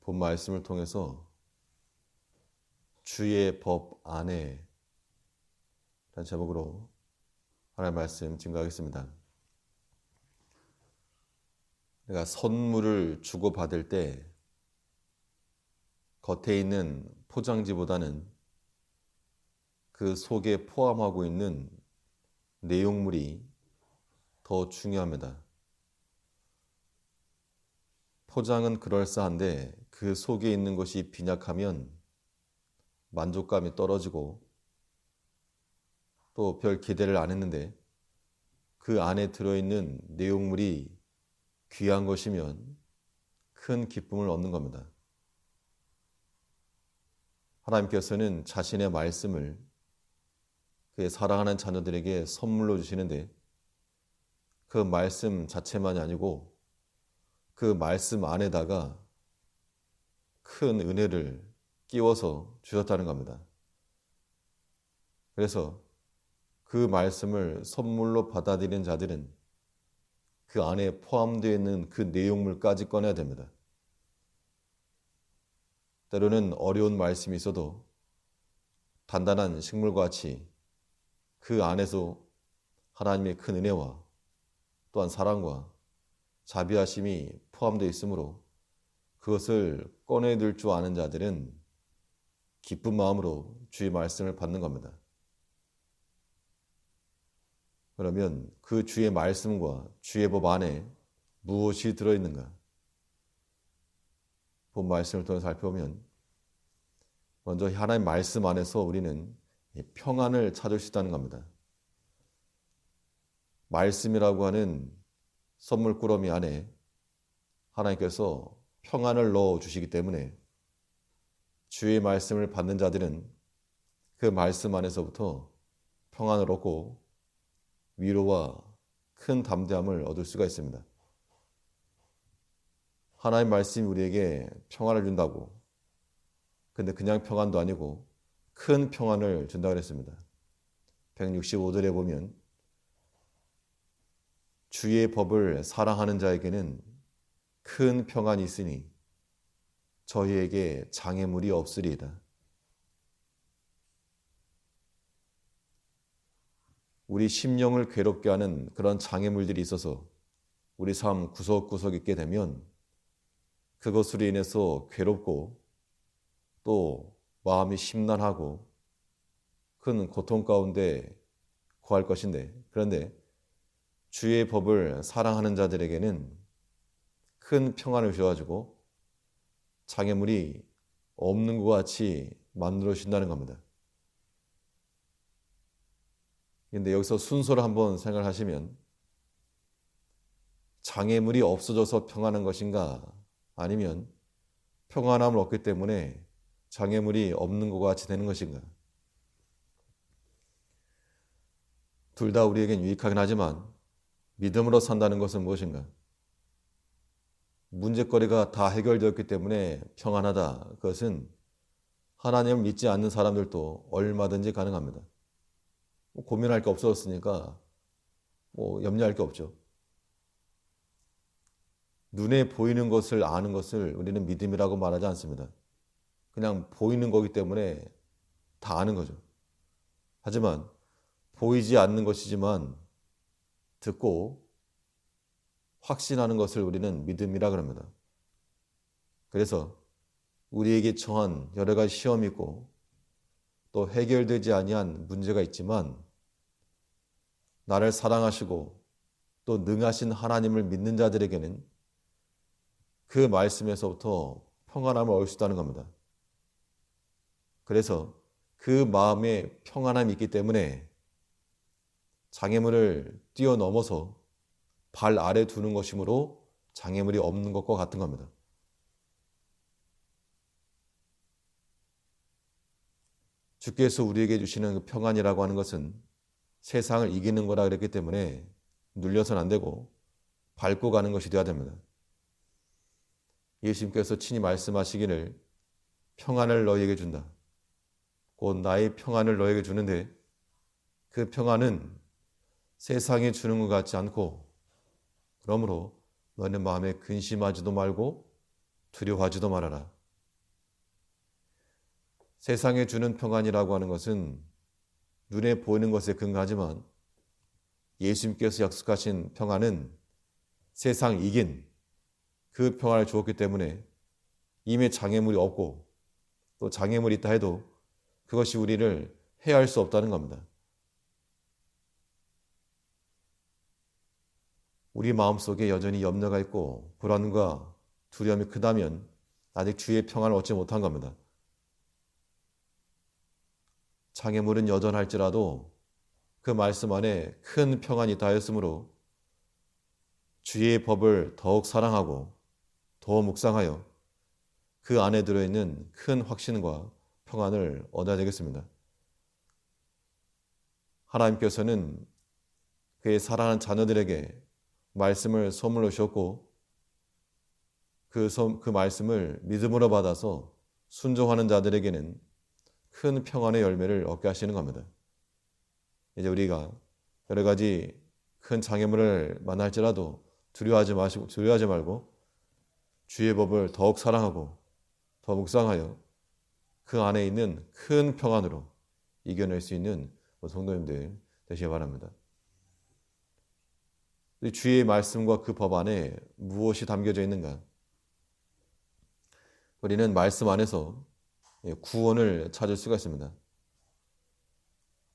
본 말씀을 통해서 주의 법 안에 라는 제목으로 하나님의 말씀 증거하겠습니다. 내가 선물을 주고받을 때 겉에 있는 포장지보다는 그 속에 포함하고 있는 내용물이 더 중요합니다. 포장은 그럴싸한데 그 속에 있는 것이 빈약하면 만족감이 떨어지고 또 별 기대를 안 했는데 그 안에 들어있는 내용물이 귀한 것이면 큰 기쁨을 얻는 겁니다. 하나님께서는 자신의 말씀을 그의 사랑하는 자녀들에게 선물로 주시는데 그 말씀 자체만이 아니고 그 말씀 안에다가 큰 은혜를 끼워서 주셨다는 겁니다. 그래서 그 말씀을 선물로 받아들이는 자들은 그 안에 포함되어 있는 그 내용물까지 꺼내야 됩니다. 때로는 어려운 말씀이 있어도 단단한 식물과 같이 그 안에서 하나님의 큰 은혜와 또한 사랑과 자비하심이 포함되어 있으므로 그것을 꺼내들 줄 아는 자들은 기쁜 마음으로 주의 말씀을 받는 겁니다. 그러면 그 주의 말씀과 주의 법 안에 무엇이 들어있는가? 본 말씀을 통해 살펴보면 먼저 하나님 말씀 안에서 우리는 평안을 찾을 수 있다는 겁니다. 말씀이라고 하는 선물 꾸러미 안에 하나님께서 평안을 넣어 주시기 때문에 주의 말씀을 받는 자들은 그 말씀 안에서부터 평안을 얻고 위로와 큰 담대함을 얻을 수가 있습니다. 하나님 말씀이 우리에게 평안을 준다고, 근데 그냥 평안도 아니고 큰 평안을 준다고 했습니다. 165절에 보면 주의 법을 사랑하는 자에게는 큰 평안이 있으니 저희에게 장애물이 없으리이다. 우리 심령을 괴롭게 하는 그런 장애물들이 있어서 우리 삶 구석구석 있게 되면 그것으로 인해서 괴롭고 또 마음이 심란하고 큰 고통 가운데 거할 것인데, 그런데 주의 법을 사랑하는 자들에게는 큰 평안을 주어가지고 장애물이 없는 것 같이 만들어 주신다는 겁니다. 그런데 여기서 순서를 한번 생각하시면 장애물이 없어져서 평안한 것인가, 아니면 평안함을 얻기 때문에 장애물이 없는 것 같이 되는 것인가? 둘 다 우리에겐 유익하긴 하지만 믿음으로 산다는 것은 무엇인가? 문제거리가 다 해결되었기 때문에 평안하다. 그것은 하나님을 믿지 않는 사람들도 얼마든지 가능합니다. 고민할 게 없어졌으니까 염려할 게 없죠. 눈에 보이는 것을 아는 것을 우리는 믿음이라고 말하지 않습니다. 그냥 보이는 거기 때문에 다 아는 거죠. 하지만 보이지 않는 것이지만 듣고 확신하는 것을 우리는 믿음이라 그럽니다. 그래서 우리에게 처한 여러 가지 시험이 있고 또 해결되지 아니한 문제가 있지만 나를 사랑하시고 또 능하신 하나님을 믿는 자들에게는 그 말씀에서부터 평안함을 얻을 수 있다는 겁니다. 그래서 그 마음에 평안함이 있기 때문에 장애물을 뛰어넘어서 발 아래 두는 것이므로 장애물이 없는 것과 같은 겁니다. 주께서 우리에게 주시는 그 평안이라고 하는 것은 세상을 이기는 거라 그랬기 때문에 눌려서는 안 되고 밟고 가는 것이 되어야 됩니다. 예수님께서 친히 말씀하시기를 평안을 너희에게 준다. 곧 나의 평안을 너희에게 주는데 그 평안은 세상이 주는 것 같지 않고 그러므로 너희는 마음에 근심하지도 말고 두려워하지도 말아라. 세상에 주는 평안이라고 하는 것은 눈에 보이는 것에 근거하지만 예수님께서 약속하신 평안은 세상 이긴 그 평안을 주었기 때문에 이미 장애물이 없고 또 장애물이 있다 해도 그것이 우리를 해할 수 없다는 겁니다. 우리 마음속에 여전히 염려가 있고 불안과 두려움이 크다면 아직 주의 평안을 얻지 못한 겁니다. 장애물은 여전할지라도 그 말씀 안에 큰 평안이 다하였으므로 주의 법을 더욱 사랑하고 더 묵상하여 그 안에 들어있는 큰 확신과 평안을 얻어야 되겠습니다. 하나님께서는 그의 사랑하는 자녀들에게 말씀을 선물로 주셨고 그 말씀을 믿음으로 받아서 순종하는 자들에게는 큰 평안의 열매를 얻게 하시는 겁니다. 이제 우리가 여러 가지 큰 장애물을 만날지라도 두려워하지 말고 주의 법을 더욱 사랑하고 더 묵상하여 그 안에 있는 큰 평안으로 이겨낼 수 있는 성도님들 되시기 바랍니다. 주의 말씀과 그 법 안에 무엇이 담겨져 있는가? 우리는 말씀 안에서 구원을 찾을 수가 있습니다.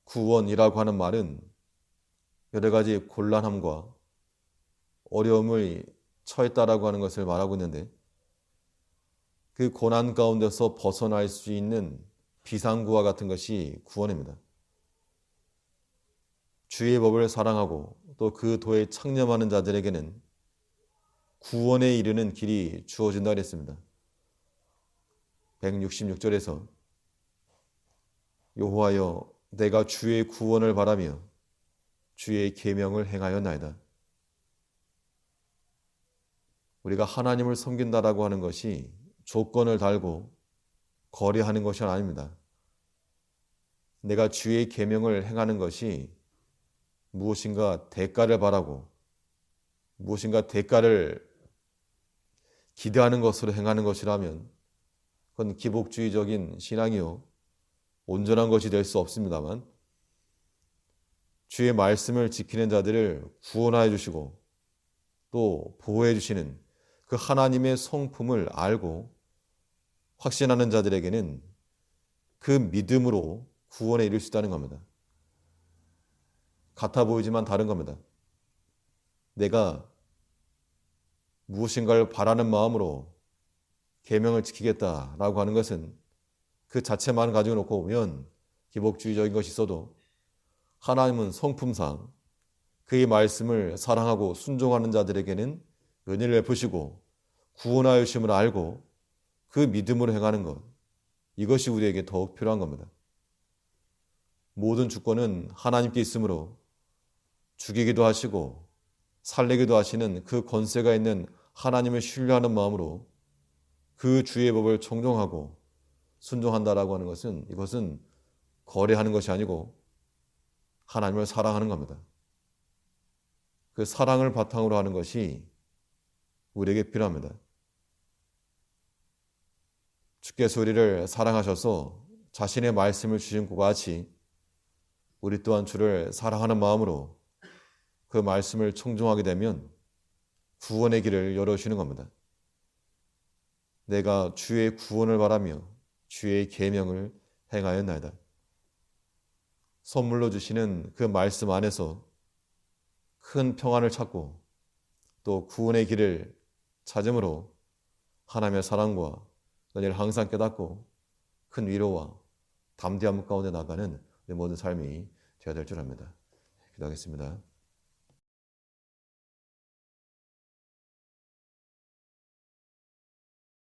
구원이라고 하는 말은 여러 가지 곤란함과 어려움을 처했다라고 하는 것을 말하고 있는데 그 고난 가운데서 벗어날 수 있는 비상구와 같은 것이 구원입니다. 주의 법을 사랑하고 또 그 도에 창념하는 자들에게는 구원에 이르는 길이 주어진다 그랬습니다. 166절에서 여호와여 내가 주의 구원을 바라며 주의 계명을 행하였나이다. 우리가 하나님을 섬긴다라고 하는 것이 조건을 달고 거래하는 것이 아닙니다. 내가 주의 계명을 행하는 것이 무엇인가 대가를 바라고 무엇인가 대가를 기대하는 것으로 행하는 것이라면 그건 기복주의적인 신앙이요 온전한 것이 될 수 없습니다만 주의 말씀을 지키는 자들을 구원하여 주시고 또 보호해 주시는 그 하나님의 성품을 알고 확신하는 자들에게는 그 믿음으로 구원에 이를 수 있다는 겁니다. 같아 보이지만 다른 겁니다. 내가 무엇인가를 바라는 마음으로 계명을 지키겠다라고 하는 것은 그 자체만 가지고 놓고 보면 기복주의적인 것이 있어도 하나님은 성품상 그의 말씀을 사랑하고 순종하는 자들에게는 은혜를 베푸시고 구원하여 주심을 알고 그 믿음으로 행하는 것, 이것이 우리에게 더욱 필요한 겁니다. 모든 주권은 하나님께 있으므로 죽이기도 하시고 살리기도 하시는 그 권세가 있는 하나님을 신뢰하는 마음으로 그 주의 법을 청종하고 순종한다라고 하는 것은 이것은 거래하는 것이 아니고 하나님을 사랑하는 겁니다. 그 사랑을 바탕으로 하는 것이 우리에게 필요합니다. 주께서 우리를 사랑하셔서 자신의 말씀을 주신 것과 같이 우리 또한 주를 사랑하는 마음으로 그 말씀을 청종하게 되면 구원의 길을 열어주시는 겁니다. 내가 주의 구원을 바라며 주의 계명을 행하였나이다. 선물로 주시는 그 말씀 안에서 큰 평안을 찾고 또 구원의 길을 찾음으로 하나님의 사랑과 은혜를 항상 깨닫고 큰 위로와 담대함 가운데 나가는 우리 모든 삶이 되어야 될 줄 압니다. 기도하겠습니다.